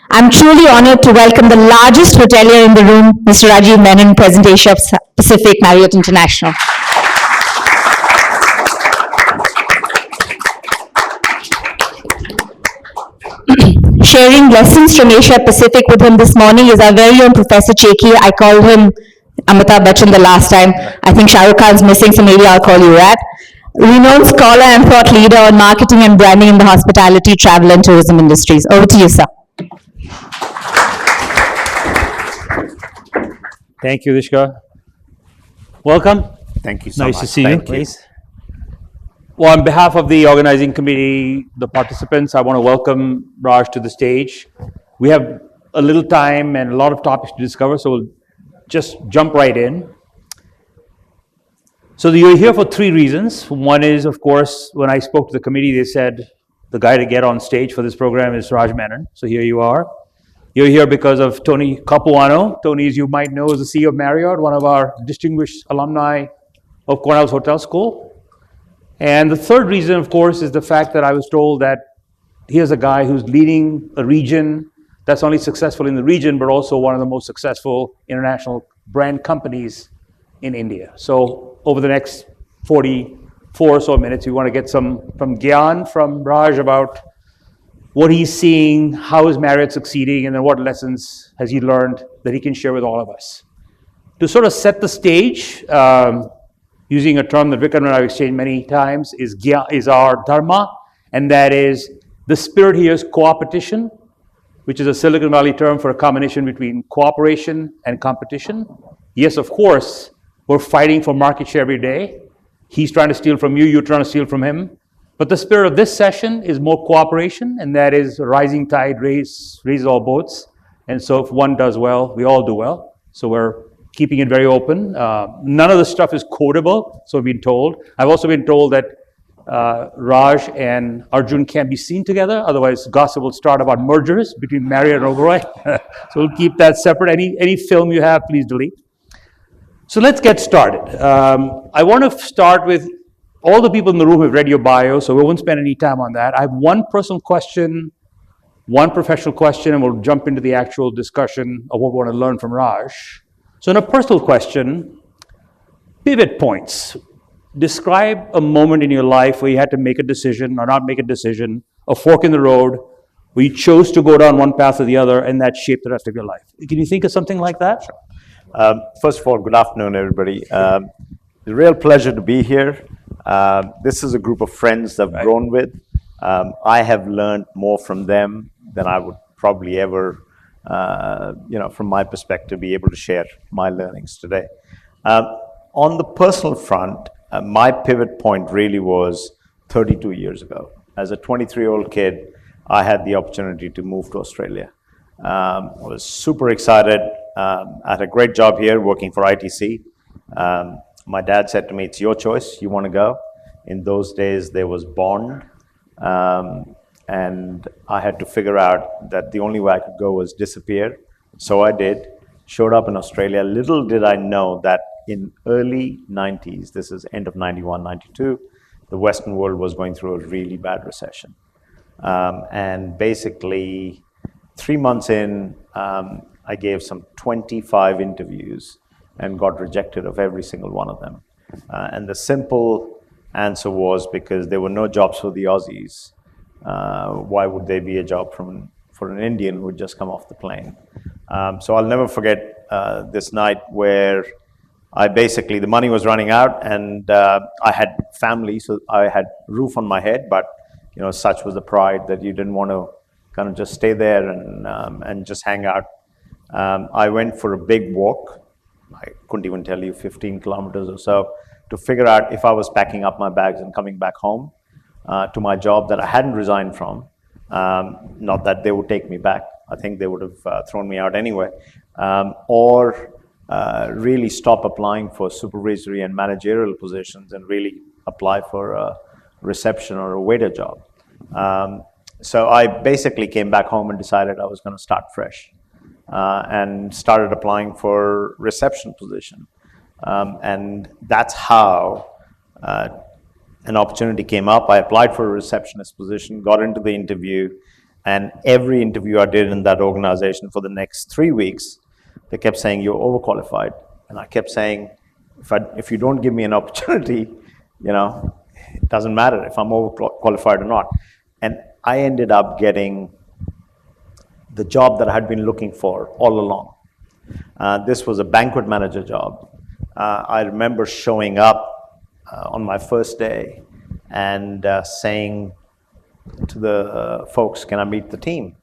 I'm truly honored to welcome the largest hotelier in the room, Mr. Rajeev Menon, President Asia Pacific Marriott International. Sharing lessons from Asia Pacific with him this morning is our very own Professor Cheki. I called him Amitabh Bachchan the last time. I think Shah Rukh Khan's missing, so maybe I'll call you Rat. Renowned scholar and thought leader on marketing and branding in the hospitality, travel, and tourism industries. Over to you, sir. Thank you, Dishka. Welcome. Thank you so much. Nice to see you. Please. Well, on behalf of the organizing committee, the participants, I want to welcome Raj to the stage. We have a little time and a lot of topics to discover, so we'll just jump right in. So you're here for three reasons. One is, of course, when I spoke to the committee, they said the guy to get on stage for this program is Raj Menon. So here you are. You're here because of Tony Capuano. Tony, as you might know, is the CEO of Marriott, one of our distinguished alumni of Cornell's Hotel School. And the third reason, of course, is the fact that I was told that here's a guy who's leading a region that's not only successful in the region, but also one of the most successful international brand companies in India. So over the next 44 or so minutes, we want to get some from Gyan, from Raj, about what he's seeing, how is Marriott succeeding, and then what lessons has he learned that he can share with all of us. To sort of set the stage, using a term that Vikram and I have exchanged many times, is our dharma, and that is the spirit here is co-opetition, which is a Silicon Valley term for a combination between cooperation and competition. Yes, of course, we're fighting for market share every day. He's trying to steal from you, you're trying to steal from him. But the spirit of this session is more cooperation, and that is rising tide raises all boats. And so if one does well, we all do well. So we're keeping it very open. None of the stuff is quotable, so I've been told. I've also been told that Raj and Arjun can't be seen together, otherwise gossip will start about mergers between Marriott and Oberoi. So we'll keep that separate. Any film you have, please delete. So let's get started. I want to start with all the people in the room have read your bio, so we won't spend any time on that. I have one personal question, one professional question, and we'll jump into the actual discussion of what we want to learn from Raj. So in a personal question, pivot points. Describe a moment in your life where you had to make a decision or not make a decision, a fork in the road, where you chose to go down one path or the other, and that shaped the rest of your life. Can you think of something like that? Sure. First of all, good afternoon, everybody. It's a real pleasure to be here. This is a group of friends that I've grown with. I have learned more from them than I would probably ever, from my perspective, be able to share my learnings today. On the personal front, my pivot point really was 32 years ago. As a 23-year-old kid, I had the opportunity to move to Australia. I was super excited. I had a great job here working for ITC. My dad said to me, it's your choice, you want to go. In those days, there was Bond. And I had to figure out that the only way I could go was disappear. So I did, showed up in Australia. Little did I know that in early 90s, this is end of 91, 92, the Western world was going through a really bad recession. And basically, 3 months in, I gave some 25 interviews and got rejected of every single one of them. And the simple answer was because there were no jobs for the Aussies. Why would there be a job for an Indian who had just come off the plane? So I'll never forget this night where the money was running out, and I had family, so I had roof on my head, but such was the pride that you didn't want to kind of just stay there and just hang out. I went for a big walk. I couldn't even tell you 15 kilometers or so to figure out if I was packing up my bags and coming back home to my job that I hadn't resigned from. Not that they would take me back. I think they would have thrown me out anyway. Or really stop applying for supervisory and managerial positions and really apply for a reception or a waiter job. So I basically came back home and decided I was going to start fresh. And started applying for reception position. And that's how an opportunity came up. I applied for a receptionist position, got into the interview, And every interview I did in that organization for the next 3 weeks, they kept saying, you're overqualified. And I kept saying, if you don't give me an opportunity, it doesn't matter if I'm overqualified or not. And I ended up getting the job that I had been looking for all along. This was a banquet manager job. I remember showing up on my first day and saying to the folks, can I meet the team?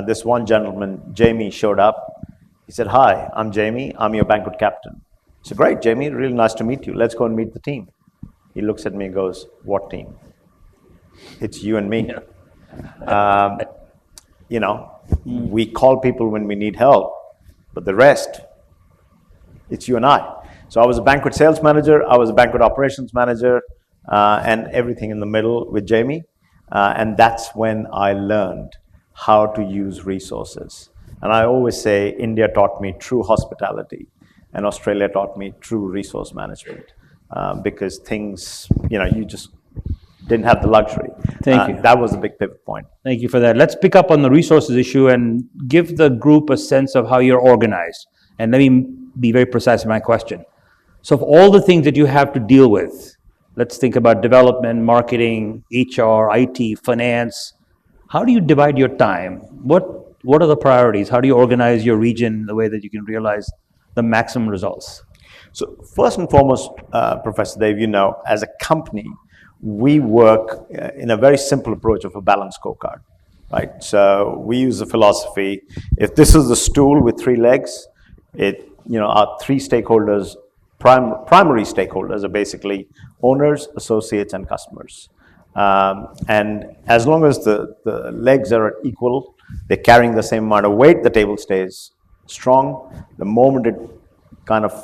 This one gentleman, Jamie, showed up. He said, hi, I'm Jamie. I'm your banquet captain. I said, great, Jamie, really nice to meet you. Let's go and meet the team. He looks at me and goes, what team? It's you and me. We call people when we need help, but the rest, it's you and I. So I was a banquet sales manager, I was a banquet operations manager, and everything in the middle with Jamie. And that's when I learned how to use resources. And I always say India taught me true hospitality, and Australia taught me true resource management, because things, you just didn't have the luxury. Thank you. That was a big pivot point. Thank you for that. Let's pick up on the resources issue and give the group a sense of how you're organized. And let me be very precise in my question. So of all the things that you have to deal with, let's think about development, marketing, HR, IT, finance. How do you divide your time? What are the priorities? How do you organize your region in the way that you can realize the maximum results? So first and foremost, Professor Dave, as a company, we work in a very simple approach of a balanced scorecard, right? So we use the philosophy, if this is the stool with 3 legs, our 3 stakeholders, primary stakeholders are basically owners, associates, and customers. And as long as the legs are equal, they're carrying the same amount of weight, the table stays strong. The moment it kind of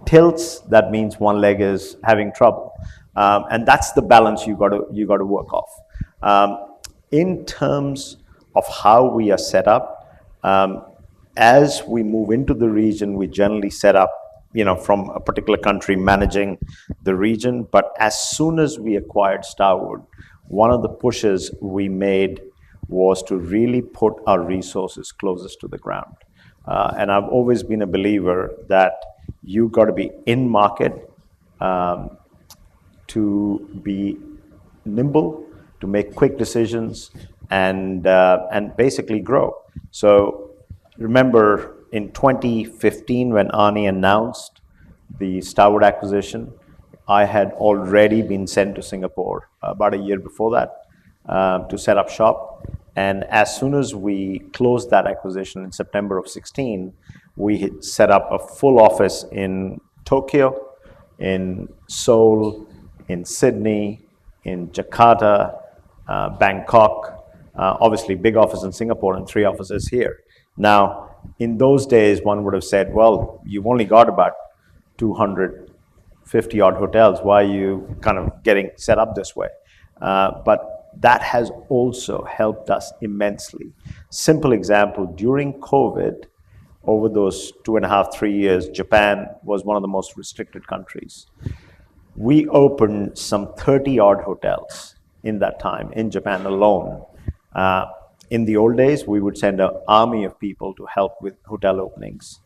tilts, that means one leg is having trouble. And that's the balance you got to work off. In terms of how we are set up, as we move into the region, we generally set up, from a particular country managing the region. But as soon as we acquired Starwood, one of the pushes we made was to really put our resources closest to the ground. And I've always been a believer that you got to be in market, to be nimble, to make quick decisions, and basically grow. So remember in 2015 when Arnie announced the Starwood acquisition, I had already been sent to Singapore about a year before that to set up shop. And as soon as we closed that acquisition in September of 16, we had set up a full office in Tokyo, in Seoul, in Sydney, in Jakarta, Bangkok, obviously big office in Singapore and 3 offices here. Now, in those days, one would have said, well, you've only got about 250 odd hotels. Why are you kind of getting set up this way? But that has also helped us immensely. Simple example, during COVID, over those 2.5, 3 years, Japan was one of the most restricted countries. We opened some 30 odd hotels in that time, in Japan alone. In the old days, we would send an army of people to help with hotel openings.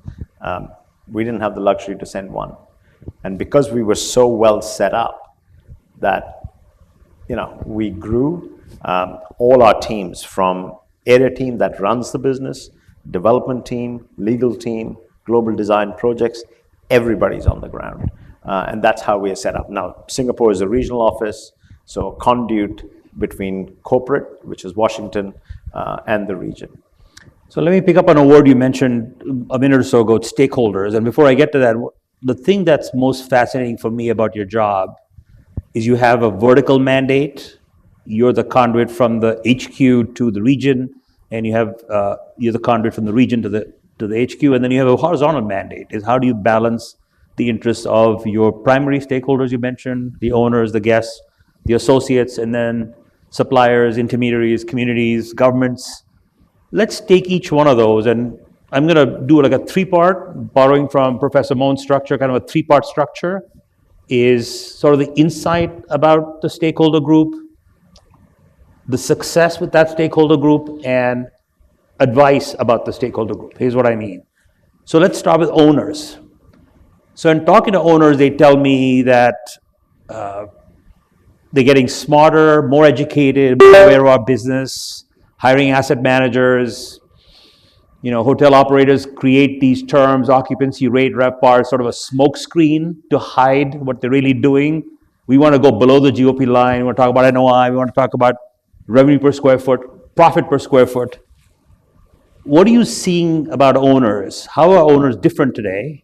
We didn't have the luxury to send one. And because we were so well set up that, we grew all our teams, from area team that runs the business, development team, legal team, global design projects, everybody's on the ground. And that's how we are set up. Now, Singapore is a regional office, so a conduit between corporate, which is Washington, and the region. So let me pick up on a word you mentioned a minute or so ago, stakeholders. And before I get to that, the thing that's most fascinating for me about your job is you have a vertical mandate. You're the conduit from the HQ to the region, and you're the conduit from the region to the HQ, and then you have a horizontal mandate. Is how do you balance the interests of your primary stakeholders you mentioned, the owners, the guests, the associates, and then suppliers, intermediaries, communities, governments. Let's take each one of those, and I'm going to do like a 3-part, borrowing from Professor Mohn's structure, kind of a 3-part structure, is sort of the insight about the stakeholder group, the success with that stakeholder group and advice about the stakeholder group. Here's what I mean. So let's start with owners. So in talking to owners, they tell me that they're getting smarter, more educated, more aware of our business, hiring asset managers. Hotel operators create these terms, occupancy rate, RevPAR, sort of a smoke screen to hide what they're really doing. We want to go below the GOP line. We want to talk about NOI. We want to talk about revenue per square foot, profit per square foot. What are you seeing about owners? How are owners different today?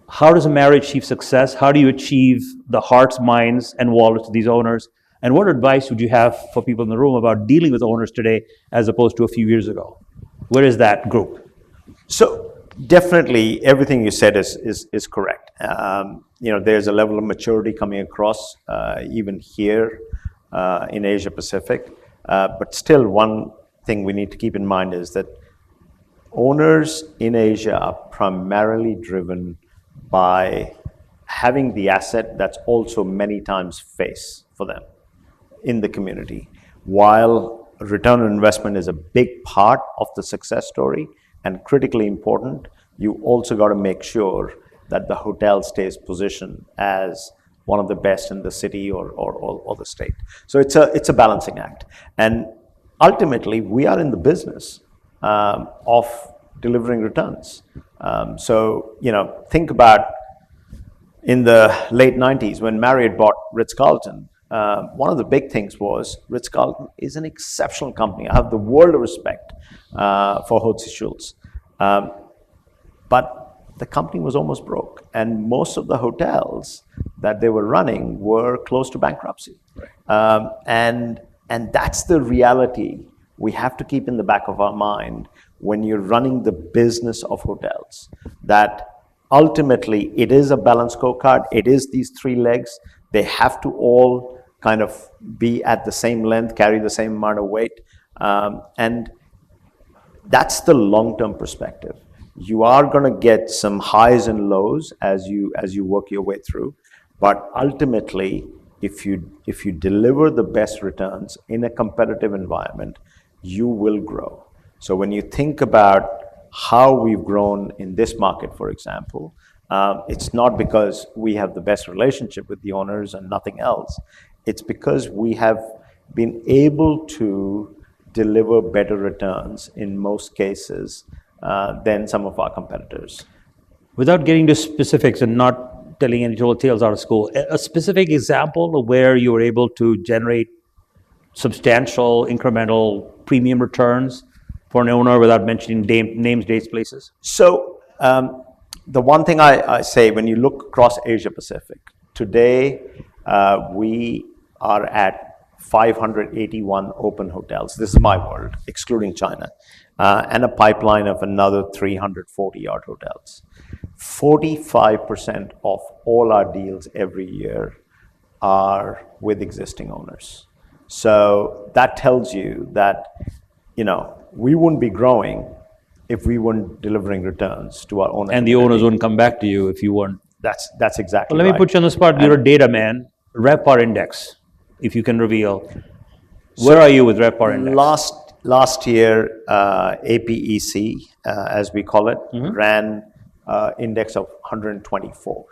How does a Marriott achieve success? How do you achieve the hearts, minds, and wallets of these owners? And what advice would you have for people in the room about dealing with owners today as opposed to a few years ago? Where is that group? So definitely everything you said is correct. There's a level of maturity coming across even here in Asia Pacific. But still, one thing we need to keep in mind is that owners in Asia are primarily driven by having the asset that's also many times face for them in the community. While return on investment is a big part of the success story and critically important, you also got to make sure that the hotel stays positioned as one of the best in the city or the state. So it's a balancing act. And ultimately, we are in the business of delivering returns. Think about in the late 90s when Marriott bought Ritz-Carlton. One of the big things was Ritz-Carlton is an exceptional company. I have the world of respect for Hotze Schultz. But the company was almost broke, and most of the hotels that they were running were close to bankruptcy. Right. And that's the reality we have to keep in the back of our mind when you're running the business of hotels, that ultimately it is a balanced scorecard. It is these three legs. They have to all kind of be at the same length, carry the same amount of weight. And that's the long-term perspective. You are going to get some highs and lows as you work your way through, but ultimately, if you deliver the best returns in a competitive environment, you will grow. So when you think about how we've grown in this market, for example, it's not because we have the best relationship with the owners and nothing else. It's because we have been able to deliver better returns in most cases than some of our competitors. Without getting to specifics and not telling any total tales out of school, a specific example of where you were able to generate substantial incremental premium returns for an owner without mentioning names, dates, places? So the one thing I say, when you look across Asia Pacific, today we are at 581 open hotels. This is my world, excluding China, and a pipeline of another 340 odd hotels. 45% of all our deals every year are with existing owners. So that tells you that, we wouldn't be growing if we weren't delivering returns to our owners. And the owners wouldn't come back to you if you weren't. That's exactly Well, let right. me put you on the spot. You're a data man. RevPAR index, if you can reveal. Where are you with RevPAR index? Last year, APEC, as we call it, ran index of 124.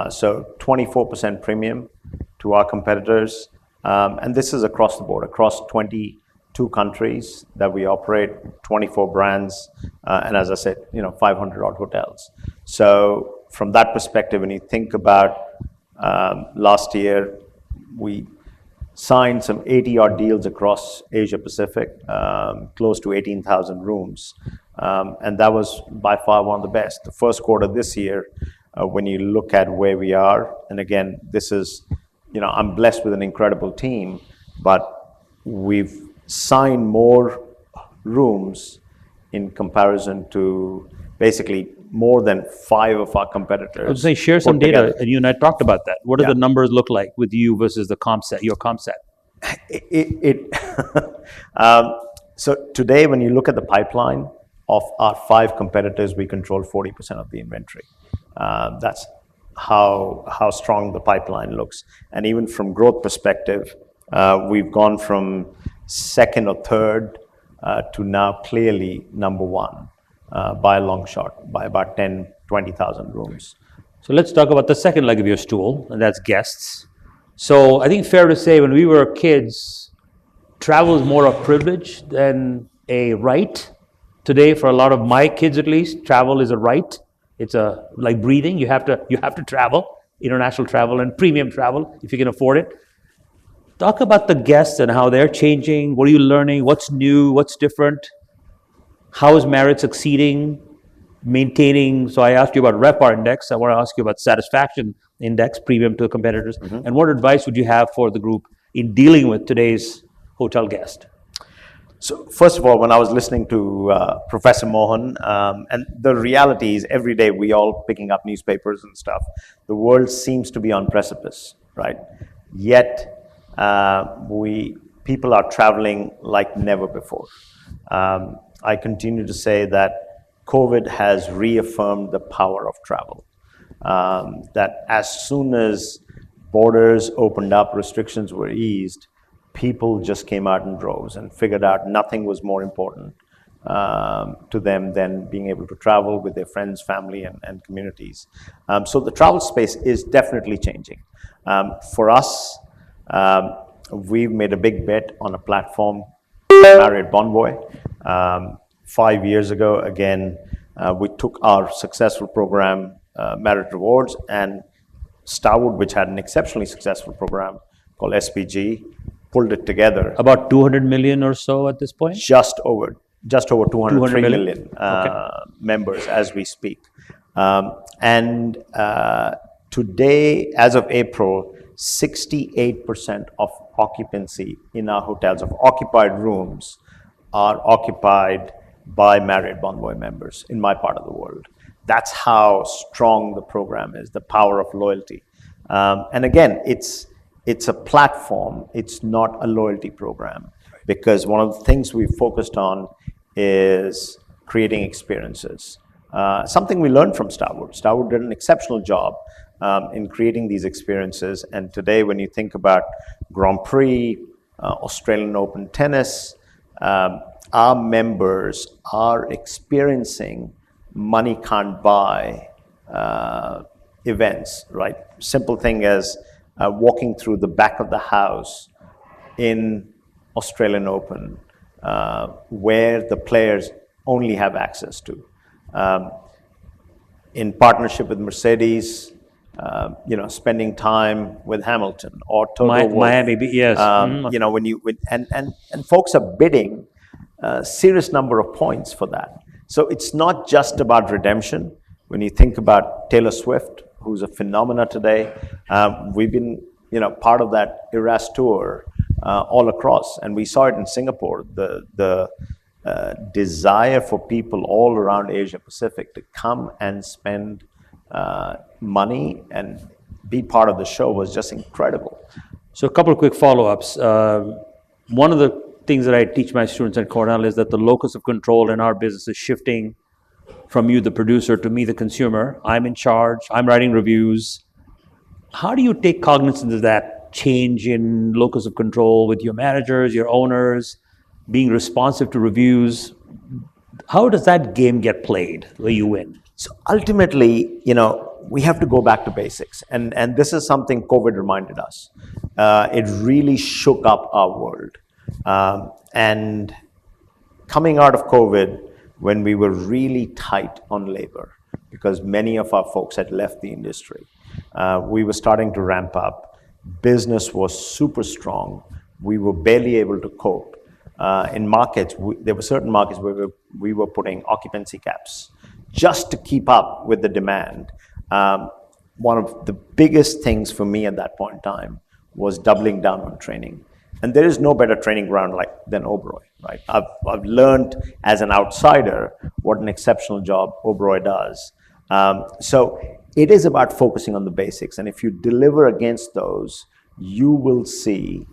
So 24% premium to our competitors. And this is across the board, across 22 countries that we operate, 24 brands, and as I said, 500 odd hotels. So from that perspective, when you think about last year, we signed some 80 odd deals across Asia Pacific, close to 18,000 rooms. And that was by far one of the best. The first quarter this year, when you look at where we are, and again, this is, I'm blessed with an incredible team, but we've signed more rooms in comparison to basically more than 5 of our competitors. I would say share some data, and you and I talked about that. What do the numbers look like with you versus the comp set, your comp set? So today, when you look at the pipeline of our 5 competitors, we control 40% of the inventory. That's how strong the pipeline looks. And even from growth perspective, We've gone from second or third to now clearly number one by a long shot, by about 10, 20,000 rooms. So let's talk about the second leg of your stool, and that's guests. So I think fair to say when we were kids, travel is more a privilege than a right. Today, for a lot of my kids at least, travel is a right. It's like breathing. You have to travel, international travel and premium travel if you can afford it. Talk about the guests and how they're changing. What are you learning? What's new? What's different? How is Marriott succeeding, maintaining? So I asked you about RevPAR index. I want to ask you about satisfaction index, premium to competitors. And what advice would you have for the group in dealing with today's hotel guest? So first of all, when I was listening to Professor Mohan, and the reality is every day we all picking up newspapers and stuff, the world seems to be on precipice, right? Yet people are traveling like never before. I continue to say that COVID has reaffirmed the power of travel. That as soon as borders opened up, restrictions were eased, people just came out in droves and figured out nothing was more important to them than being able to travel with their friends, family, and communities. So the travel space is definitely changing. For us, we've made a big bet on a platform, Marriott Bonvoy. 5 years ago, again, we took our successful program, Marriott Rewards, and Starwood, which had an exceptionally successful program called SPG, pulled it together. About 200 million or so at this point? Just over 203 million Okay. members as we speak. And today, as of April, 68% of occupancy in our hotels, of occupied rooms, are occupied by Marriott Bonvoy members in my part of the world. That's how strong the program is, the power of loyalty. And again, it's a platform, it's not a loyalty program, because one of the things we've focused on is creating experiences. Something we learned from Starwood. Starwood did an exceptional job in creating these experiences. And today, when you think about Grand Prix, Australian Open tennis, our members are experiencing money can't buy events, right? Simple thing as walking through the back of the house in Australian Open, where the players only have access to. In partnership with Mercedes, spending time with Hamilton or Toto Wolff. Miami, yes. And folks are bidding a serious number of points for that. So it's not just about redemption. When you think about Taylor Swift, who's a phenomena today, we've been, part of that Eras tour all across, and we saw it in Singapore. The desire for people all around Asia Pacific to come and spend money and be part of the show was just incredible. So a couple of quick follow-ups. One of the things that I teach my students at Cornell is that the locus of control in our business is shifting from you, the producer, to me, the consumer. I'm in charge. I'm writing reviews. How do you take cognizance of that change in locus of control with your managers, your owners, being responsive to reviews? How does that game get played where you win? So ultimately, we have to go back to basics. And this is something COVID reminded us. It really shook up our world. And coming out of COVID, when we were really tight on labor, because many of our folks had left the industry, we were starting to ramp up. Business was super strong. We were barely able to cope. In markets, there were certain markets where we were putting occupancy caps just to keep up with the demand. One of the biggest things for me at that point in time was doubling down on training. And there is no better training ground than Oberoi, right? I've learned as an outsider what an exceptional job Oberoi does. So it is about focusing on the basics. And if you deliver against those, you will see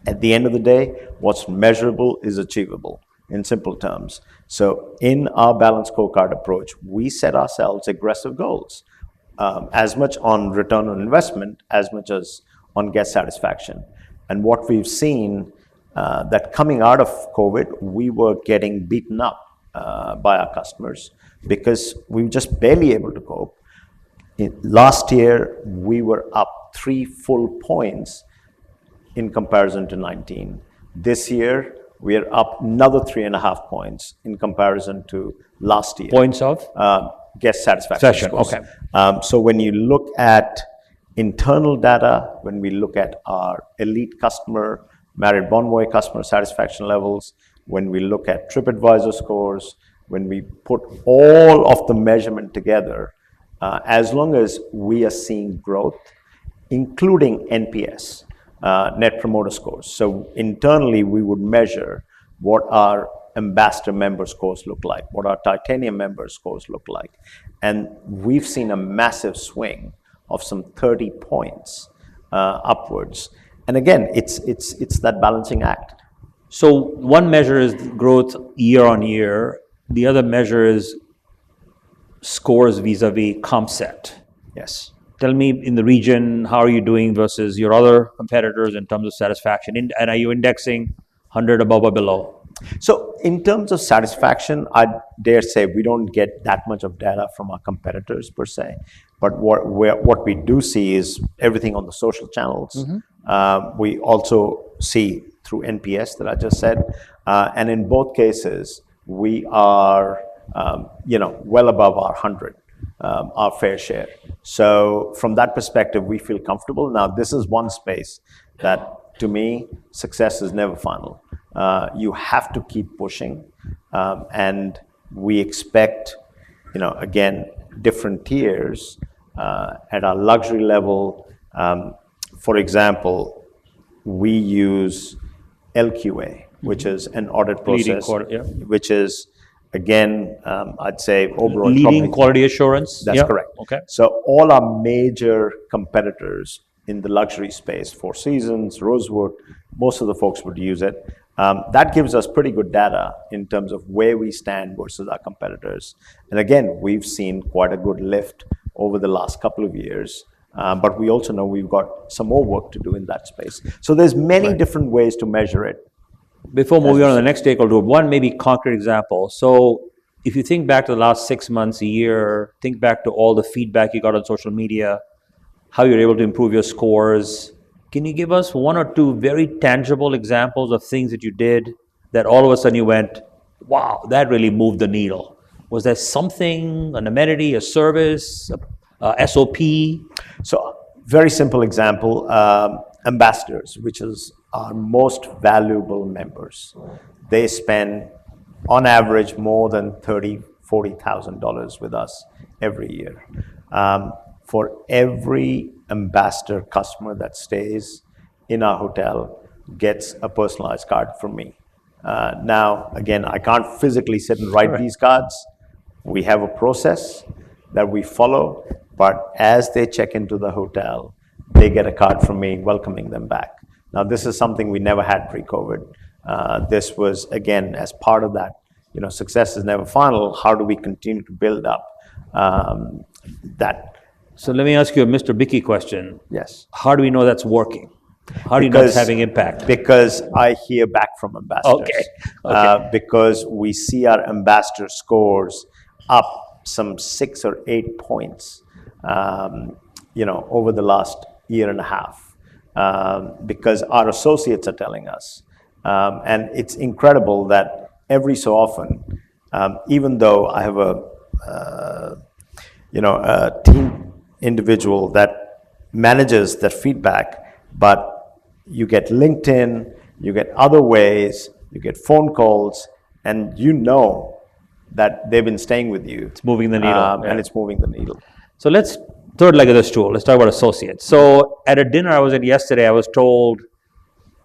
at the end of the day, what's measurable is achievable in simple terms. So in our balanced scorecard approach, we set ourselves aggressive goals, as much on return on investment, as much as on guest satisfaction. And what we've seen that coming out of COVID, we were getting beaten up by our customers because we were just barely able to cope. Last year, we were up 3 full points in comparison to 19. This year, we are up another 3.5 points in comparison to last year. Points of? Guest satisfaction Session, scores. okay. So when you look at internal data, when we look at our elite customer, Marriott Bonvoy customer satisfaction levels, when we look at TripAdvisor scores, when we put all of the measurement together, as long as we are seeing growth, including NPS, Net Promoter Scores. So internally, we would measure what our ambassador member scores look like, what our titanium member scores look like. And we've seen a massive swing of some 30 points upwards. And again, it's that balancing act. So one measure is growth year on year. The other measure is scores vis-a-vis comp set. Yes. Tell me, in the region, how are you doing versus your other competitors in terms of satisfaction? And are you indexing 100 above or below? So in terms of satisfaction, I dare say we don't get that much of data from our competitors per se. But what we do see is everything on the social channels. We also see through NPS that I just said. And in both cases, we are well above our 100, our fair share. So from that perspective, we feel comfortable. Now, this is one space that, to me, success is never final. You have to keep pushing, and we expect, again, different tiers at our luxury level. For example, we use LQA, which is an audit process, which is, again, I'd say Oberoi. Leading quality assurance? That's correct. Okay. So all our major competitors in the luxury space, Four Seasons, Rosewood, most of the folks would use it. That gives us pretty good data in terms of where we stand versus our competitors. And again, we've seen quite a good lift over the last couple of years. But we also know we've got some more work to do in that space. So there's many different ways to measure it. Before moving on to the next stakeholder, one maybe concrete example. So if you think back to the last 6 months, a year, think back to all the feedback you got on social media, how you're able to improve your scores. Can you give us 1 or 2 very tangible examples of things that you did that all of a sudden you went, wow, that really moved the needle? Was there something, an amenity, a service, a SOP? So very simple example, ambassadors, which is our most valuable members. They spend, on average, more than $30,000, $40,000 with us every year. For every ambassador customer that stays in our hotel gets a personalized card from me. Now, again, I can't physically sit and write these cards. We have a process that we follow, but as they check into the hotel, they get a card from me welcoming them back. Now, this is something we never had pre-COVID. This was, again, as part of that, success is never final. How do we continue to build up that? So let me ask you a Mr. Bicky question. Yes. How do we know that's working? How do you know it's having impact? Because I hear back from ambassadors. Okay. Because we see our ambassador scores up some 6 or 8 points, over the last year and a half. Because our associates are telling us. And it's incredible that every so often, even though I have a team individual that manages that feedback, but you get LinkedIn, you get other ways, you get phone calls, and that they've been staying with you. It's moving the needle. And it's moving the needle. So third leg of the stool, let's talk about associates. So at a dinner I was at yesterday, I was told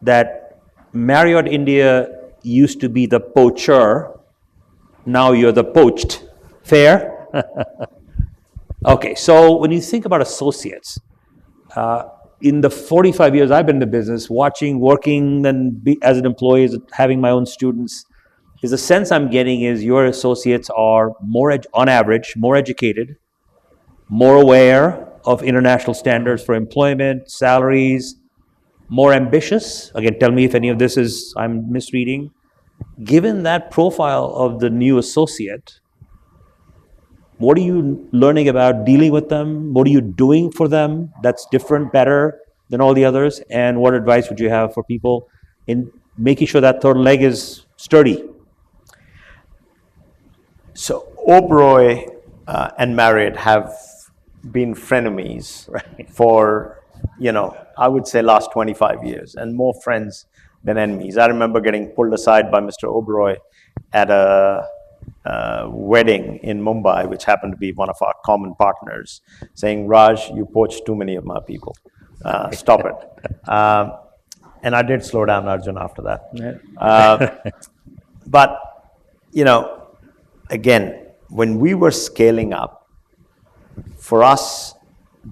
that Marriott India used to be the poacher, now you're the poached. Fair? Okay, so when you think about associates, in the 45 years I've been in the business, working and as an employee, having my own students, is the sense I'm getting is your associates are on average, more educated, more aware of international standards for employment, salaries, more ambitious? Again, tell me if any of this is, I'm misreading. Given that profile of the new associate, what are you learning about dealing with them? What are you doing for them that's different, better than all the others? And what advice would you have for people in making sure that third leg is sturdy? So Oberoi and Marriott have been frenemies for, I would say last 25 years, and more friends than enemies. I remember getting pulled aside by Mr. Oberoi at a wedding in Mumbai, which happened to be one of our common partners, saying, Raj, you poached too many of my people. Stop it. And I did slow down Arjun after that. But, again, when we were scaling up, for us,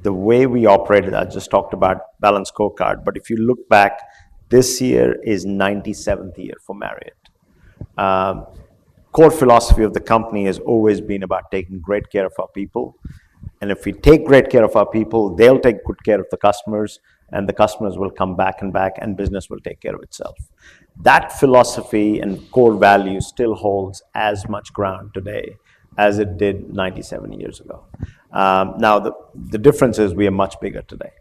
the way we operated, I just talked about balanced scorecard, but if you look back, this year is 97th year for Marriott. Core philosophy of the company has always been about taking great care of our people. And if we take great care of our people, they'll take good care of the customers, and the customers will come back, and business will take care of itself. That philosophy and core value still holds as much ground today as it did 97 years ago. Now, the difference is we are much bigger today.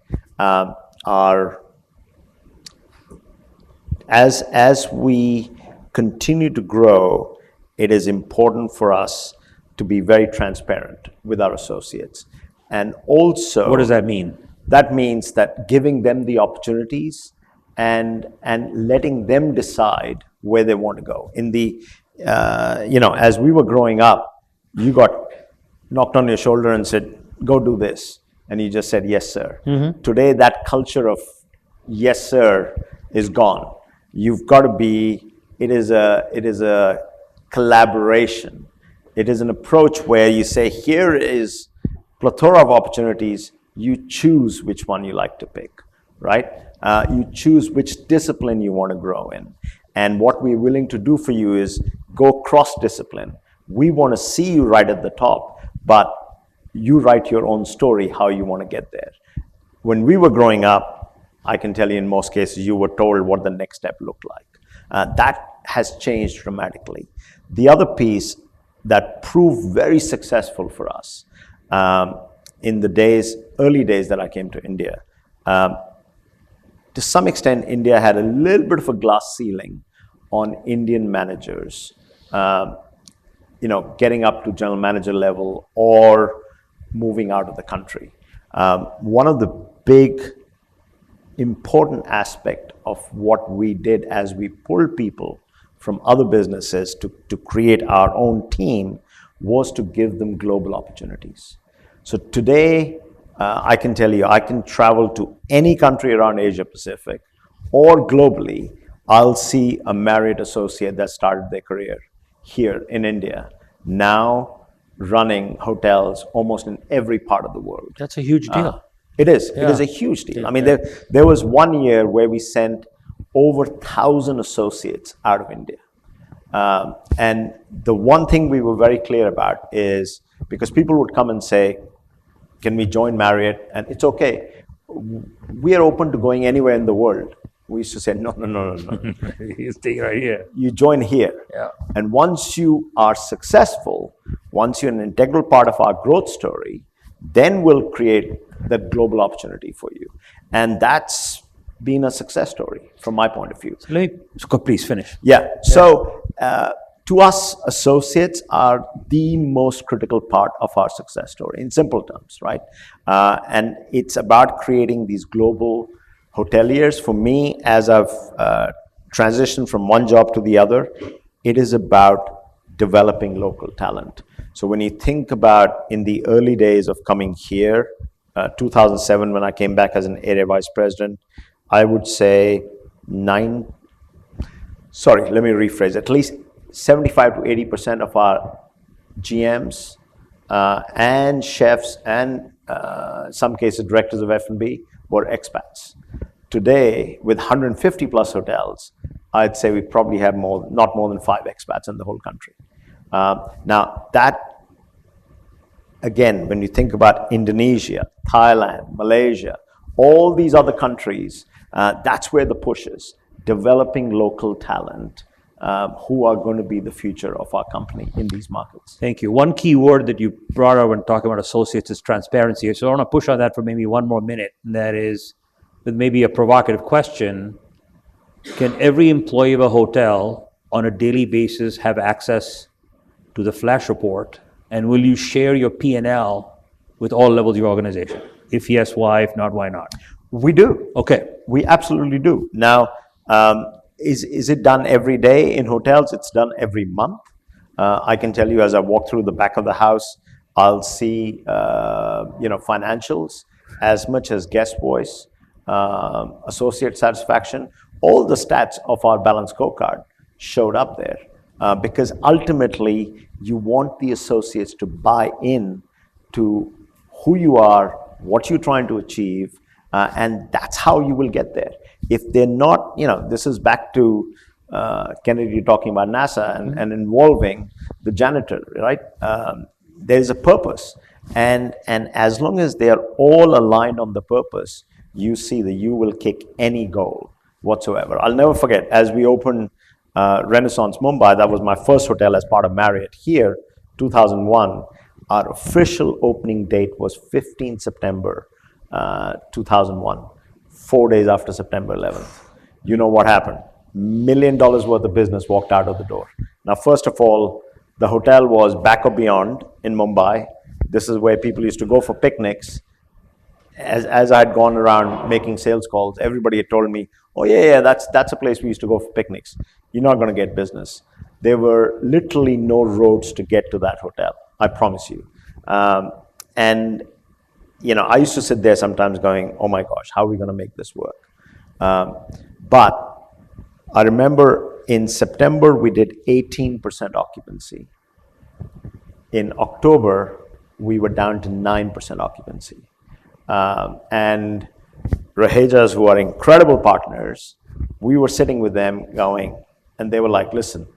As we continue to grow, it is important for us to be very transparent with our associates. And also, What does that mean? that means that giving them the opportunities and letting them decide where they want to go. In the, as we were growing up, you got knocked on your shoulder and said, go do this. And you just said, yes, sir. Today, that culture of yes, sir is gone. You've got to be, it is a collaboration. It is an approach where you say, here is plethora of opportunities. You choose which one you like to pick, right? You choose which discipline you want to grow in. And what we're willing to do for you is go cross-discipline. We want to see you right at the top, but you write your own story, how you want to get there. When we were growing up, I can tell you in most cases, you were told what the next step looked like. That has changed dramatically. The other piece that proved very successful for us in the early days that I came to India, to some extent, India had a little bit of a glass ceiling on Indian managers, getting up to general manager level or moving out of the country. One of the big important aspect of what we did as we pulled people from other businesses to create our own team was to give them global opportunities. So today, I can tell you, I can travel to any country around Asia Pacific or globally. I'll see a Marriott associate that started their career here in India, now running hotels almost in every part of the world. That's a huge deal. It is. It is a huge deal. I mean, there was one year where we sent over 1,000 associates out of India. And the one thing we were very clear about is, because people would come and say, can we join Marriott? And it's okay. We are open to going anywhere in the world. We used to say, no. You stay right here. You join here. Yeah. And once you are successful, once you're an integral part of our growth story, then we'll create that global opportunity for you. And that's been a success story from my point of view. So please finish. Yeah. So to us, associates are the most critical part of our success story, in simple terms, right? And it's about creating these global hoteliers. For me, as I've transitioned from one job to the other, it is about developing local talent. So when you think about in the early days of coming here, 2007, when I came back as an area vice president, I would say let me rephrase, at least 75 to 80% of our GMs and chefs and some cases directors of F&B were expats. Today, with 150 plus hotels, I'd say we probably have not more than 5 expats in the whole country. Now that, again, when you think about Indonesia, Thailand, Malaysia, all these other countries, that's where the push is. Developing local talent who are going to be the future of our company in these markets. Thank you. One key word that you brought up when talking about associates is transparency. So I want to push on that for maybe one more minute. And that is, with maybe a provocative question, can every employee of a hotel on a daily basis have access to the flash report? And will you share your P&L with all levels of your organization? If yes, why? If not, why not? We do. Okay. We absolutely do. Now, is it done every day in hotels? It's done every month. I can tell you, as I walk through the back of the house, I'll see financials as much as guest voice, associate satisfaction. All the stats of our balanced scorecard showed up there because ultimately you want the associates to buy in to who you are, what you're trying to achieve, and that's how you will get there. If they're not, this is back to Kennedy talking about NASA and involving the janitor, right? There's a purpose. And as long as they are all aligned on the purpose, you see that you will kick any goal whatsoever. I'll never forget, as we opened Renaissance Mumbai, that was my first hotel as part of Marriott here, 2001. Our official opening date was 15 September 2001, 4 days after September 11th. You know what happened? $1 million worth of business walked out of the door. Now, first of all, the hotel was back or beyond in Mumbai. This is where people used to go for picnics. As I had gone around making sales calls, everybody had told me, oh yeah, that's a place we used to go for picnics. You're not going to get business. There were literally no roads to get to that hotel, I promise you. And I used to sit there sometimes going, oh my gosh, how are we going to make this work? But I remember in September, we did 18% occupancy. In October, we were down to 9% occupancy. And Rajeevs, who are incredible partners, we were sitting with them going, and they were like, listen,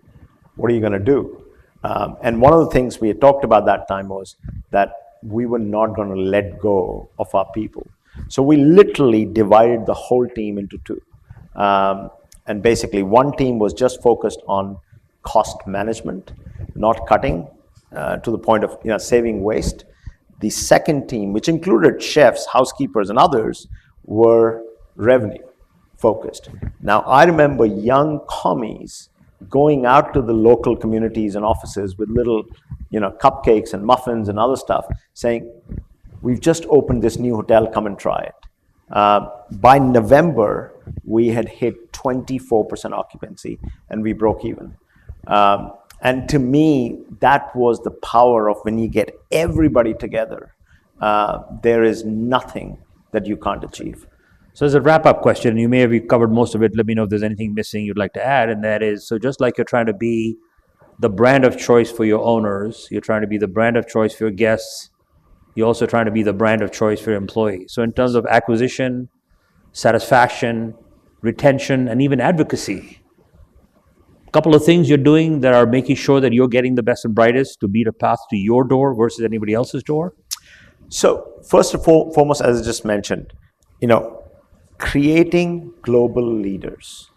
what are you going to do? And one of the things we had talked about that time was that we were not going to let go of our people. So we literally divided the whole team into two. And basically one team was just focused on cost management, not cutting to the point of saving waste. The second team, which included chefs, housekeepers, and others, were revenue focused. Now, I remember young commies going out to the local communities and offices with little, cupcakes and muffins and other stuff, saying, we've just opened this new hotel, come and try it. By November, we had hit 24% occupancy and we broke even. And to me, that was the power of when you get everybody together, there is nothing that you can't achieve. So as a wrap-up question, you may have covered most of it. Let me know if there's anything missing you'd like to add. And that is, so just like you're trying to be the brand of choice for your owners, you're trying to be the brand of choice for your guests, you're also trying to be the brand of choice for your employees. So in terms of acquisition, satisfaction, retention, and even advocacy, a couple of things you're doing that are making sure that you're getting the best and brightest to beat a path to your door versus anybody else's door? So first of all, foremost, as I just mentioned, creating global leaders,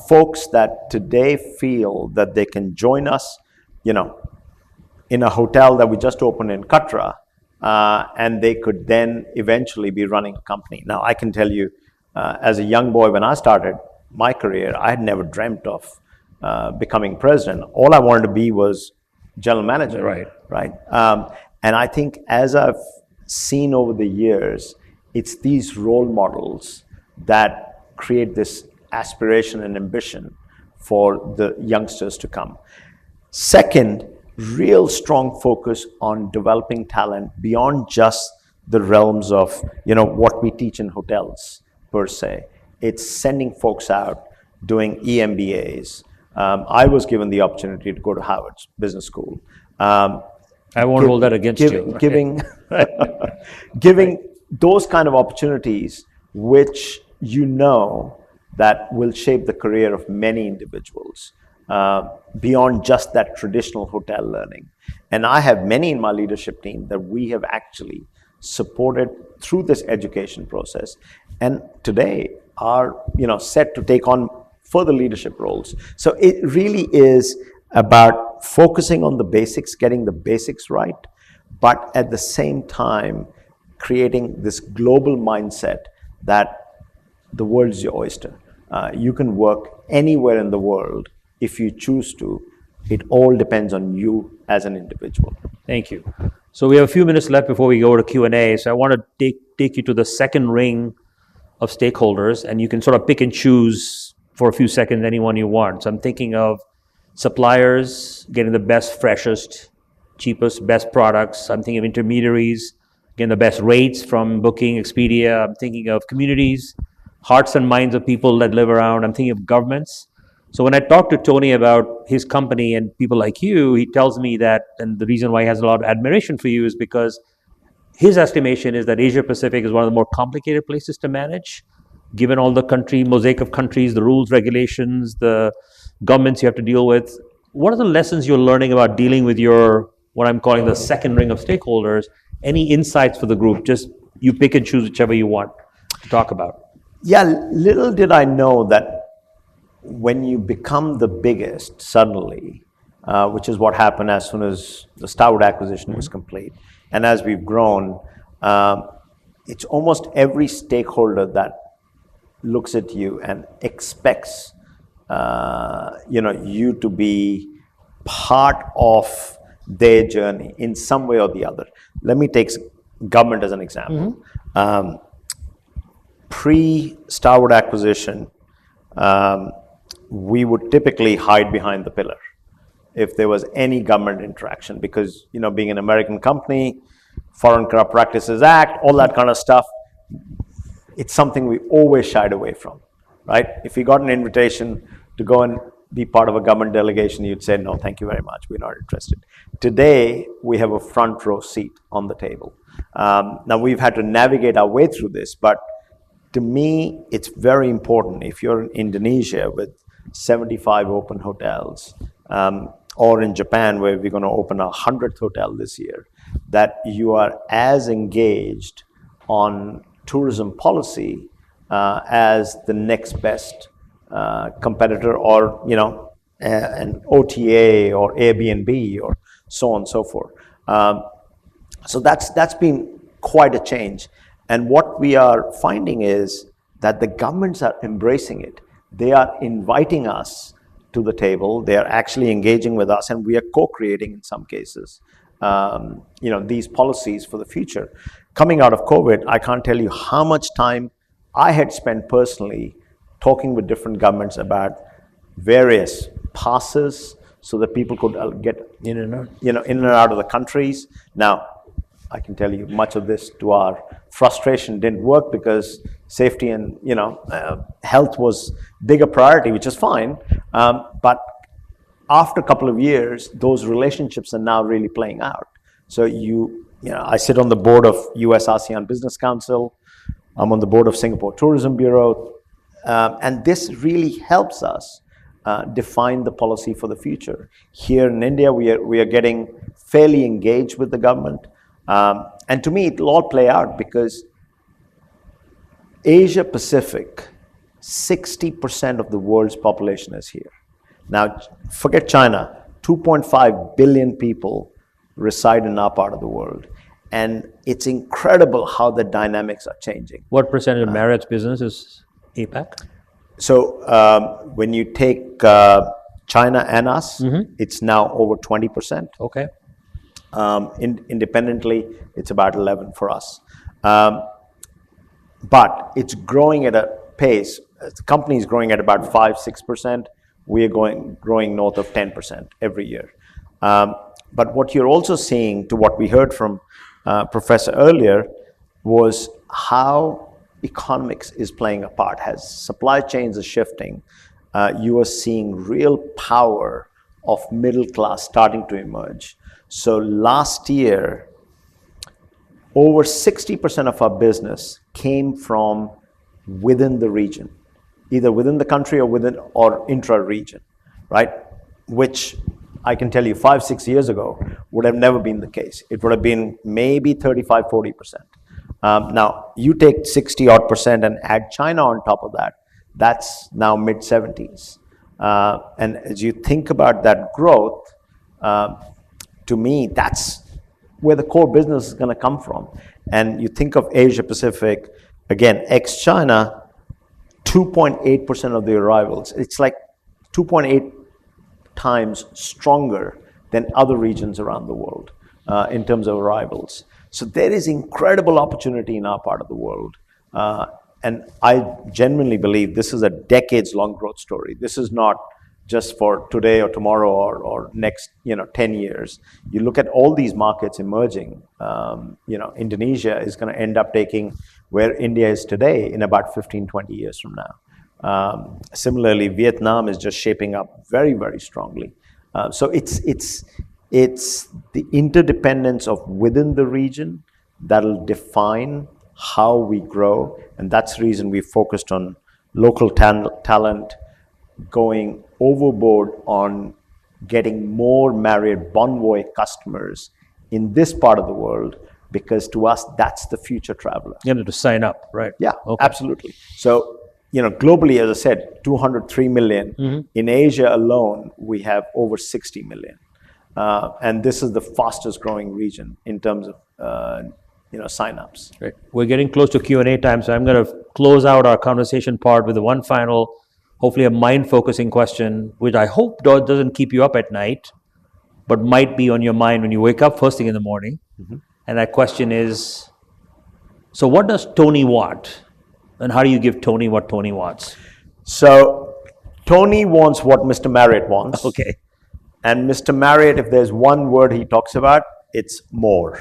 folks that today feel that they can join us, in a hotel that we just opened in Katra, and they could then eventually be running a company. Now, I can tell you, as a young boy, when I started my career, I had never dreamt of becoming president. All I wanted to be was general manager. Right. And I think as I've seen over the years, it's these role models that create this aspiration and ambition for the youngsters to come. Second, real strong focus on developing talent beyond just the realms of what we teach in hotels per se. It's sending folks out doing EMBAs. I was given the opportunity to go to Harvard's business school. I won't hold that against you. Giving those kind of opportunities, which that will shape the career of many individuals beyond just that traditional hotel learning. And I have many in my leadership team that we have actually supported through this education process, and today are set to take on further leadership roles. So it really is about focusing on the basics, getting the basics right, but at the same time creating this global mindset that the world's your oyster. You can work anywhere in the world if you choose to. It all depends on you as an individual. Thank you. So we have a few minutes left before we go to Q&A. So I want to take you to the second ring of stakeholders, and you can sort of pick and choose for a few seconds anyone you want. So I'm thinking of suppliers getting the best, freshest, cheapest, best products. I'm thinking of intermediaries getting the best rates from Booking, Expedia. I'm thinking of communities, hearts and minds of people that live around. I'm thinking of governments. So when I talk to Tony about his company and people like you, he tells me that, and the reason why he has a lot of admiration for you is because his estimation is that Asia Pacific is one of the more complicated places to manage, given all the country, mosaic of countries, the rules, regulations, the governments you have to deal with. What are the lessons you're learning about dealing with your, what I'm calling the second ring of stakeholders? Any insights for the group? Just you pick and choose whichever you want to talk about. Yeah, little did I know that when you become the biggest suddenly, which is what happened as soon as the Starwood acquisition was complete, and as we've grown, it's almost every stakeholder that looks at you and expects you to be part of their journey in some way or the other. Let me take government as an example. Pre-Starwood acquisition, we would typically hide behind the pillar if there was any government interaction, because being an American company, Foreign Corrupt Practices Act, all that kind of stuff, it's something we always shied away from, right? If we got an invitation to go and be part of a government delegation, you'd say, no, thank you very much, we're not interested. Today, we have a front row seat on the table. Now, we've had to navigate our way through this, but to me, it's very important if you're in Indonesia with 75 open hotels, or in Japan where we're going to open our 100th hotel this year, that you are as engaged on tourism policy as the next best competitor, or an OTA or Airbnb or so on and so forth. So that's been quite a change. And what we are finding is that the governments are embracing it. They are inviting us to the table. They are actually engaging with us, and we are co-creating in some cases, these policies for the future. Coming out of COVID, I can't tell you how much time I had spent personally talking with different governments about various passes so that people could get in and out of the countries. Now, I can tell you much of this, to our frustration, didn't work because safety and health was bigger priority, which is fine. But after a couple of years, those relationships are now really playing out. So I sit on the board of US ASEAN Business Council. I'm on the board of Singapore Tourism Bureau, and this really helps us define the policy for the future. Here in India, we are getting fairly engaged with the government. And to me, it'll all play out because Asia Pacific, 60% of the world's population is here. Now, forget China, 2.5 billion people reside in our part of the world. And it's incredible how the dynamics are changing. What percentage of Marriott's business is APAC? So when you take China and us, it's now over 20%. Okay. Independently, it's about 11 for us. But it's growing at a pace. The company is growing at about 5-6%. We are growing north of 10% every year. But what you're also seeing, to what we heard from Professor earlier, was how economics is playing a part. As supply chains are shifting, you are seeing real power of middle class starting to emerge. So last year, over 60% of our business came from within the region, either within the country or intra-region, right? Which I can tell you 5-6 years ago would have never been the case. It would have been maybe 35-40%. Now you take 60 odd percent and add China on top of that, that's now mid 70s. And as you think about that growth, to me, that's where the core business is going to come from. And you think of Asia Pacific, again, ex-China, 2.8% of the arrivals. It's like 2.8 times stronger than other regions around the world in terms of arrivals. So there is incredible opportunity in our part of the world. And I genuinely believe this is a decades-long growth story. This is not just for today or tomorrow or next 10 years. You look at all these markets emerging, Indonesia is going to end up taking where India is today in about 15-20 years from now. Similarly, Vietnam is just shaping up very, very strongly. So it's the interdependence of within the region that'll define how we grow, and that's the reason we focused on local talent, going overboard on getting more Marriott Bonvoy customers in this part of the world, because to us, that's the future traveler. You have to sign up, right? Yeah, Okay. absolutely. So, globally, as I said, 203 million. In Asia alone, we have over 60 million. And this is the fastest growing region in terms of, signups. Great. We're getting close to Q&A time, so I'm going to close out our conversation part with one final, hopefully a mind-focusing question, which I hope doesn't keep you up at night, but might be on your mind when you wake up first thing in the morning. And that question is, so what does Tony want? And how do you give Tony what Tony wants? So Tony wants what Mr. Marriott wants. Okay. And Mr. Marriott, if there's one word he talks about, it's more.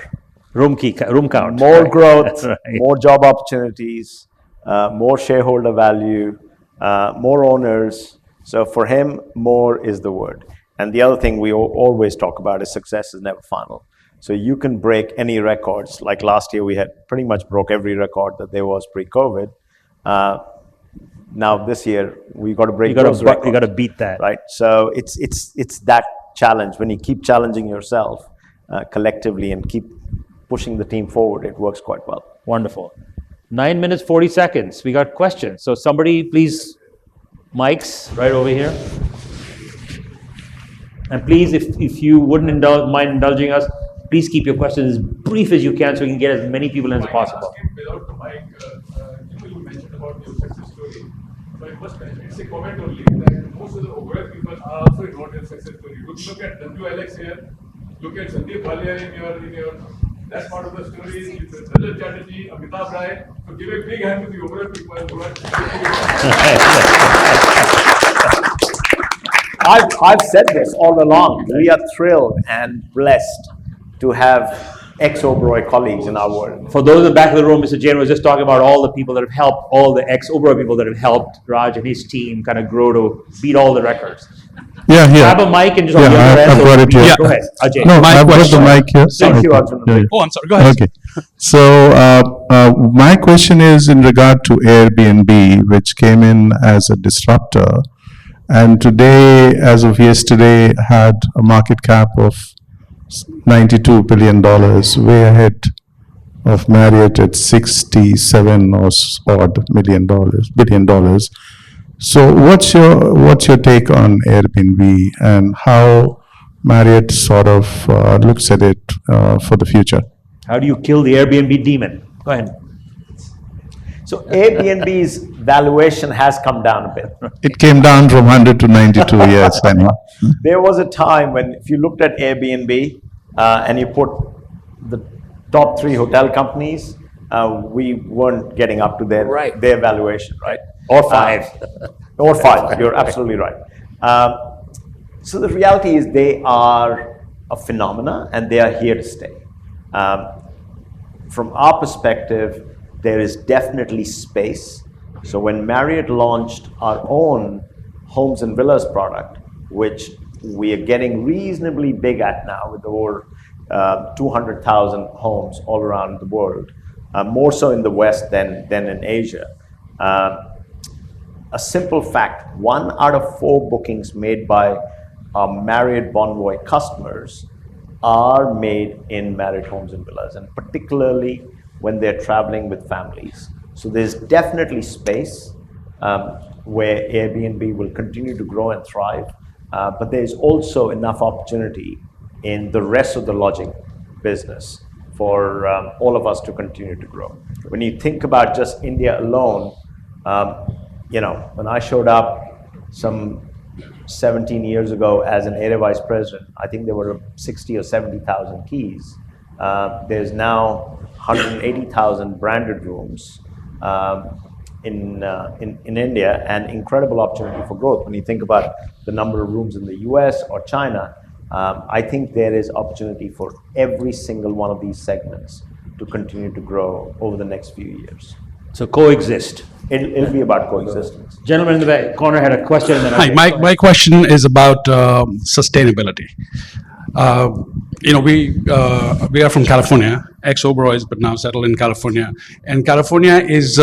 Room count. More Right. growth, That's right. more job opportunities, more shareholder value, more owners. So for him, more is the word. And the other thing we always talk about is success is never final. So you can break any records. Like last year, we had pretty much broke every record that there was pre-COVID. Now this year, we got to break those records. You got to beat that. Right? So it's that challenge. When you keep challenging yourself collectively and keep pushing the team forward, it works quite well. Wonderful. 9 minutes, 40 seconds. We got questions. So somebody please, mics right over here. And please, if you wouldn't mind indulging us, please keep your questions as brief as you can so we can get as many people in as possible. Without the mic, you mentioned about your success story. So it was it's a comment only that most of the Oberoi people are also involved in success story. Look at WLX here, look at Sandeep Bhalia in your that's part of the story. It's Rajat Chatterjee, Amitabh Rai. So give a big hand to the Oberoi people who are I've said this all along. We are thrilled and blessed to have ex-Oberoi colleagues in our world. For those in the back of the room, Mr. Jain was just talking about all the people that have helped, all the ex-Oberoi people that have helped Raj and his team kind of grow to beat all the records. Yeah, here. Grab a mic and just Yeah, I've got it here. Go ahead, Ajay. No, I've got the mic here. Thank you, Arjun. Yeah, yeah. Oh, I'm sorry. Go ahead. Okay. So my question is in regard to Airbnb, which came in as a disruptor, and today, as of yesterday, had a market cap of $92 billion, way ahead of Marriott at 67 or odd billion dollars. So what's your take on Airbnb and how Marriott sort of looks at it for the future? How do you kill the Airbnb demon? Go ahead. So Airbnb's valuation has come down a bit. It came down from 100 to 92 years, I know. There was a time when if you looked at Airbnb and you put the top 3 hotel companies, we weren't getting up to their valuation, right? Or 5. Or 5, you're absolutely right. So the reality is they are a phenomena and they are here to stay. From our perspective, there is definitely space. So when Marriott launched our own homes and villas product, which we are getting reasonably big at now with over 200,000 homes all around the world, more so in the West than in Asia. A simple fact, 1 out of 4 bookings made by our Marriott Bonvoy customers are made in Marriott Homes and Villas, and particularly when they're traveling with families. So there's definitely space where Airbnb will continue to grow and thrive, but there's also enough opportunity in the rest of the lodging business for all of us to continue to grow. When you think about just India alone, when I showed up some 17 years ago as an area vice president, I think there were 60 or 70,000 keys. There's now 180,000 branded rooms in India, and incredible opportunity for growth. When you think about the number of rooms in the US or China, I think there is opportunity for every single one of these segments to continue to grow over the next few years. So coexist. It'll be about coexistence. Gentleman in the back corner had a question. And then Hi, my question is about sustainability. We are from California, ex-Oberoi, but now settled in California. And California is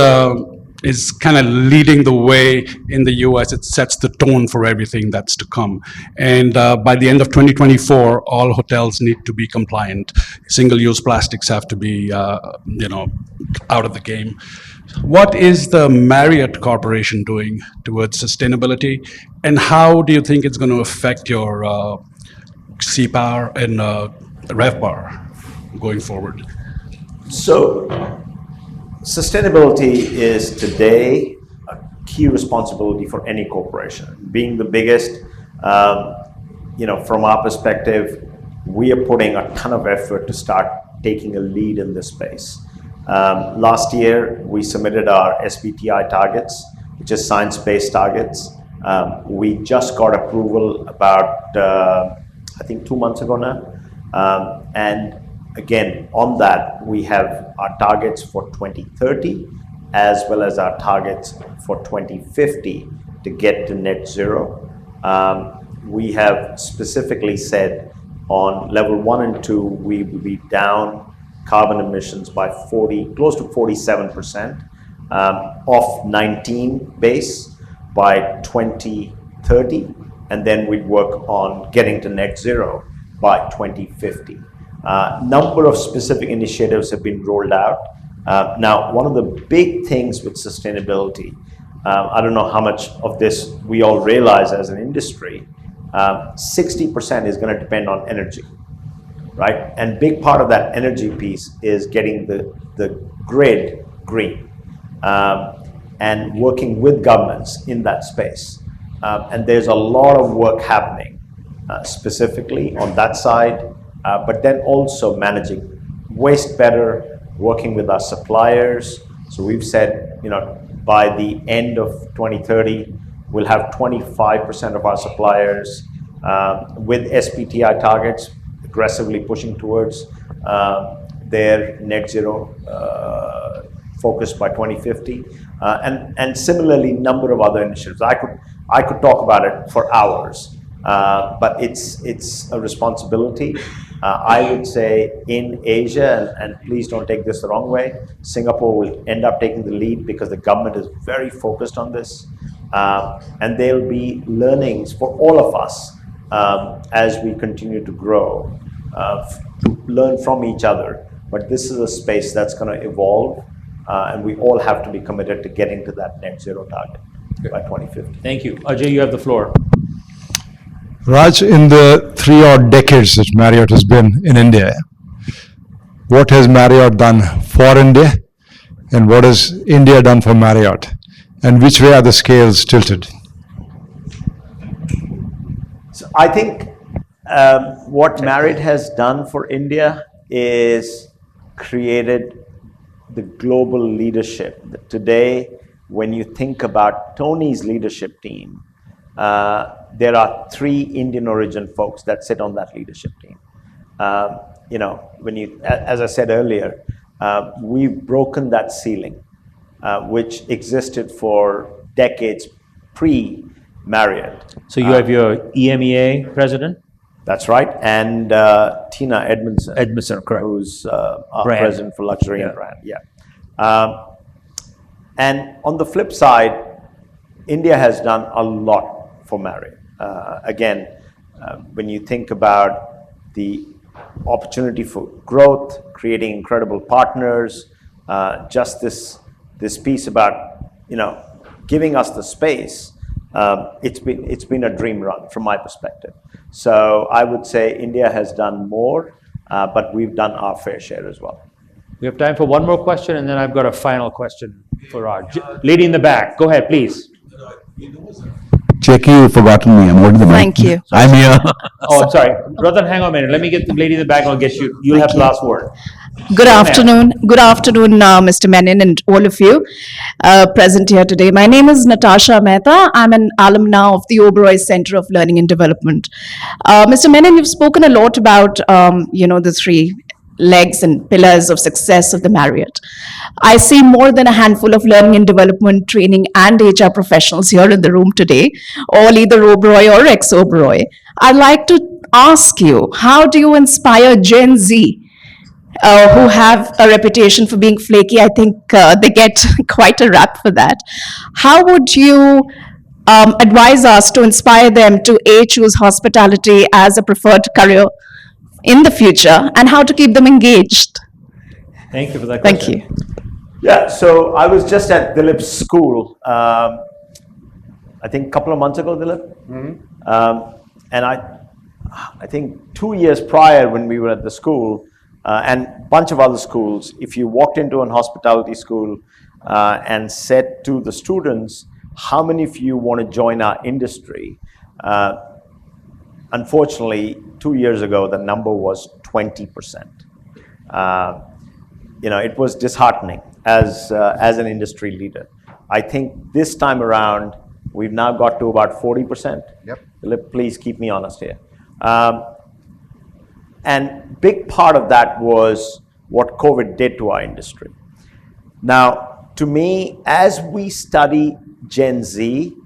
kind of leading the way in the US. It sets the tone for everything that's to come. And by the end of 2024, all hotels need to be compliant. Single-use plastics have to be, out of the game. What is the Marriott Corporation doing towards sustainability? And how do you think it's going to affect your CPAR and RevPAR going forward? So, sustainability is today a key responsibility for any corporation. Being the biggest, from our perspective, we are putting a ton of effort to start taking a lead in this space. Last year, we submitted our SBTi targets, which is science-based targets. We just got approval about, 2 months ago now. And again, on that, we have our targets for 2030, as well as our targets for 2050 to get to net zero. We have specifically said on level 1 and 2, we will be down carbon emissions by close to 47% off 19 base by 2030, and then we'd work on getting to net zero by 2050. Number of specific initiatives have been rolled out. Now, one of the big things with sustainability, I don't know how much of this we all realize as an industry, 60% is going to depend on energy, right? And big part of that energy piece is getting the grid green and working with governments in that space. And there's a lot of work happening specifically on that side, but then also managing waste better, working with our suppliers. So we've said, by the end of 2030, we'll have 25% of our suppliers with SBTi targets, aggressively pushing towards their net zero focus by 2050, and similarly, number of other initiatives. I could talk about it for hours, but it's a responsibility. I would say in Asia, and please don't take this the wrong way, Singapore will end up taking the lead because the government is very focused on this, and there'll be learnings for all of us as we continue to grow, to learn from each other. But this is a space that's going to evolve, and we all have to be committed to getting to that net zero target by 2050. Thank you. Ajay, you have the floor. Raj, in the 3 odd decades that Marriott has been in India, what has Marriott done for India, and what has India done for Marriott, and which way are the scales tilted? So I think what Marriott has done for India is created the global leadership. Today, when you think about Tony's leadership team, there are 3 Indian origin folks that sit on that leadership team. As I said earlier, we've broken that ceiling, which existed for decades pre-Marriott. So you have your EMEA president? That's right, and Tina Edmondson. Edmondson, correct. Who's our Brand. president for luxury Yeah. and brand. Yeah. And on the flip side, India has done a lot for Marriott. Again, when you think about the opportunity for growth, creating incredible partners, just this piece about, giving us the space, it's been a dream run from my perspective. So I would say India has done more, but we've done our fair share as well. We have time for one more question, and then I've got a final question for Raj. Lady in the back, go ahead, please. Jackie, you've forgotten me. I'm holding the mic. Thank you. I'm here. Oh, I'm sorry. Ratan, hang on a minute. Let me get the lady in the back, I'll get you. You'll have the last word. Good afternoon. Good afternoon, Mr. Menon and all of you present here today. My name is Natasha Mehta. I'm an alumna of the Oberoi Center of Learning and Development. Mr. Menon, you've spoken a lot about, the three legs and pillars of success of the Marriott. I see more than a handful of learning and development, training and HR professionals here in the room today, all either Oberoi or ex-Oberoi. I'd like to ask you, how do you inspire Gen Z who have a reputation for being flaky? I think they get quite a rap for that. How would you advise us to inspire them to choose hospitality as a preferred career in the future, and how to keep them engaged? Thank you for that Thank question. you. Yeah, so I was just at Dilip's school, I think a couple of months ago, Dilip. And I think 2 years prior when we were at the school, and a bunch of other schools, if you walked into an hospitality school and said to the students, how many of you want to join our industry? Unfortunately, 2 years ago, the number was 20%. It was disheartening as an industry leader. I think this time around, we've now got to about 40%. Yep. Please keep me honest here. And big part of that was what COVID did to our industry. Now, to me, as we study Gen Z,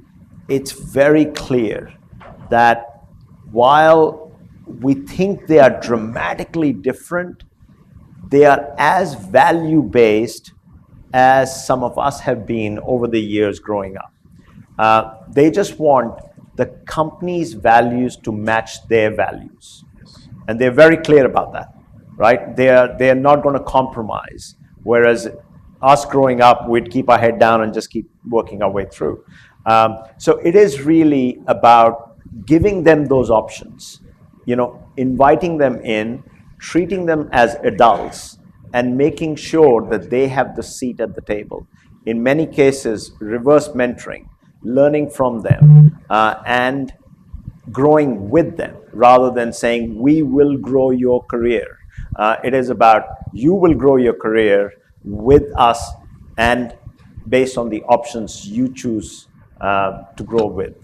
it's very clear that while we think they are dramatically different, they are as value-based as some of us have been over the years growing up. They just want the company's values to match their values. And they're very clear about that, right? They're not going to compromise. Whereas us growing up, we'd keep our head down and just keep working our way through. So it is really about giving them those options, inviting them in, treating them as adults, and making sure that they have the seat at the table. In many cases, reverse mentoring, learning from them, and growing with them, rather than saying, we will grow your career. It is about, you will grow your career with us and based on the options you choose to grow with.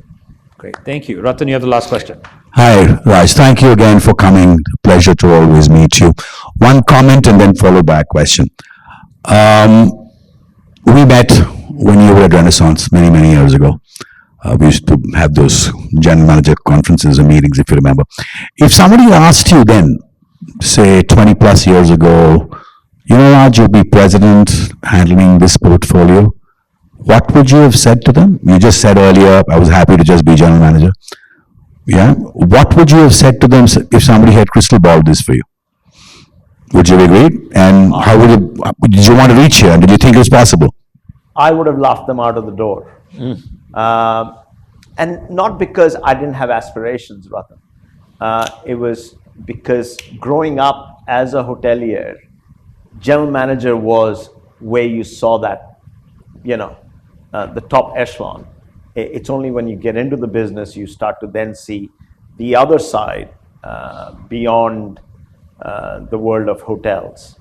Great, thank you. Ratan, you have the last question. Hi, Raj. Thank you again for coming. Pleasure to always meet you. One comment and then followed by a question. We met when you were at Renaissance many, many years ago. We used to have those general manager conferences and meetings, if you remember. If somebody asked you then, say 20 plus years ago, Raj, you'll be president handling this portfolio, what would you have said to them? You just said earlier, I was happy to just be general manager. Yeah. What would you have said to them if somebody had crystal balled this for you? Would you have agreed? And how did you want to reach here? Did you think it was possible? I would have laughed them out of the door. And not because I didn't have aspirations, Ratan. It was because growing up as a hotelier, general manager was where you saw that, the top echelon. It's only when you get into the business you start to then see the other side beyond the world of hotels.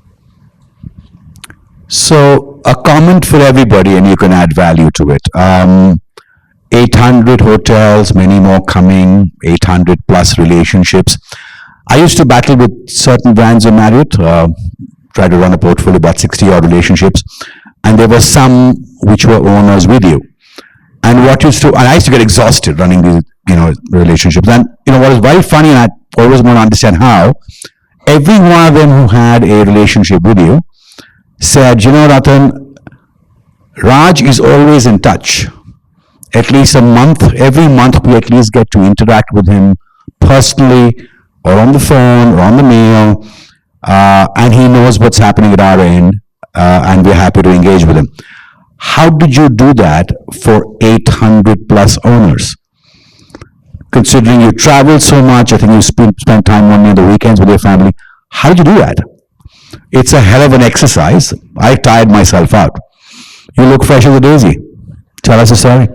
So a comment for everybody, and you can add value to it. 800 hotels, many more coming, 800 plus relationships. I used to battle with certain brands in Marriott, try to run a portfolio, about 60 odd relationships, and there were some which were owners with you. And I used to get exhausted running these, relationships. And, what is very funny, and I always want to understand how, every one of them who had a relationship with you said, Ratan, Raj is always in touch. At least a month, every month we at least get to interact with him personally, or on the phone, or on the mail, and he knows what's happening at our end, and we're happy to engage with him. How did you do that for 800 plus owners? Considering you travel so much, I think you spend time only on the weekends with your family. How did you do that? It's a hell of an exercise. I tired myself out. You look fresh as a daisy. Tell us a story.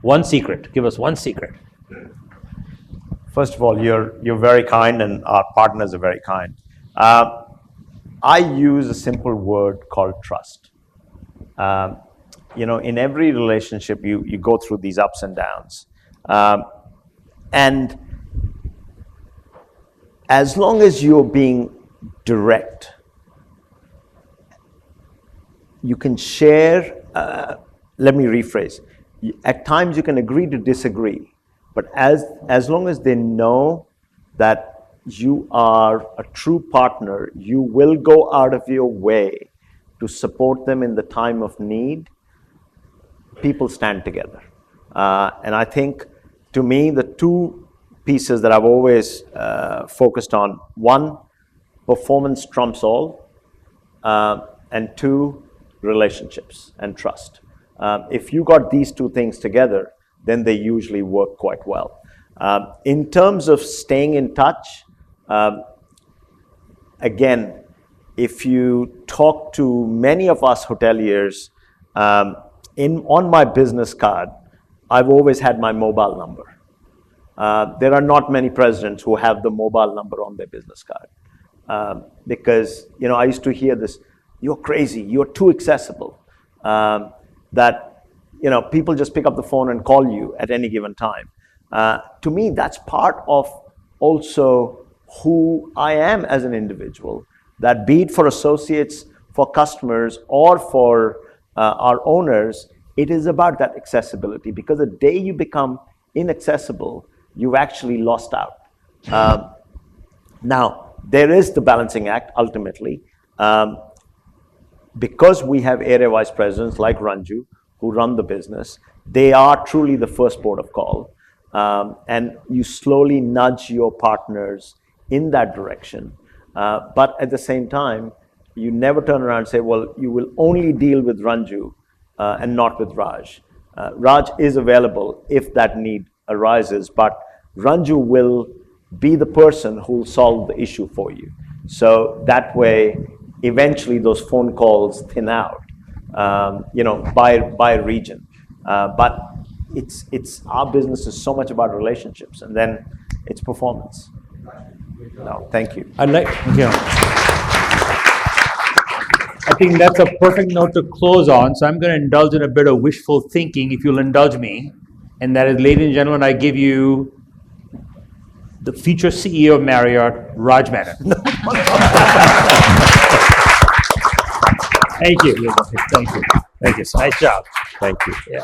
One secret. Give us one secret. First of all, you're very kind, and our partners are very kind. I use a simple word called trust. In every relationship, you go through these ups and downs. And as long as you're being direct, you can share, let me rephrase. At times you can agree to disagree, but as long as they know that you are a true partner, you will go out of your way to support them in the time of need, people stand together. And I think, to me, the two pieces that I've always focused on, one, performance trumps all, and two, relationships and trust. If you got these two things together, then they usually work quite well. In terms of staying in touch, again, if you talk to many of us hoteliers, on my business card, I've always had my mobile number. There are not many presidents who have the mobile number on their business card. Because, I used to hear this, you're crazy, you're too accessible. That, people just pick up the phone and call you at any given time. To me, that's part of also who I am as an individual, that be it for associates, for customers, or for our owners, it is about that accessibility, because the day you become inaccessible, you've actually lost out. Now, there is the balancing act ultimately. Because we have area vice presidents like Ranju who run the business, they are truly the first port of call. And you slowly nudge your partners in that direction. But at the same time, you never turn around and say, well, you will only deal with Ranju and not with Raj. Raj is available if that need arises, but Ranju will be the person who will solve the issue for you. So that way, eventually those phone calls thin out, by region. But it's our business is so much about relationships, and then it's performance. No, thank you. I think that's a perfect note to close on. So I'm going to indulge in a bit of wishful thinking, if you'll indulge me. And that is, ladies and gentlemen, I give you the future CEO of Marriott, Raj Menon. Thank you. Thank you. Thank you. Nice job. Thank you. Yeah.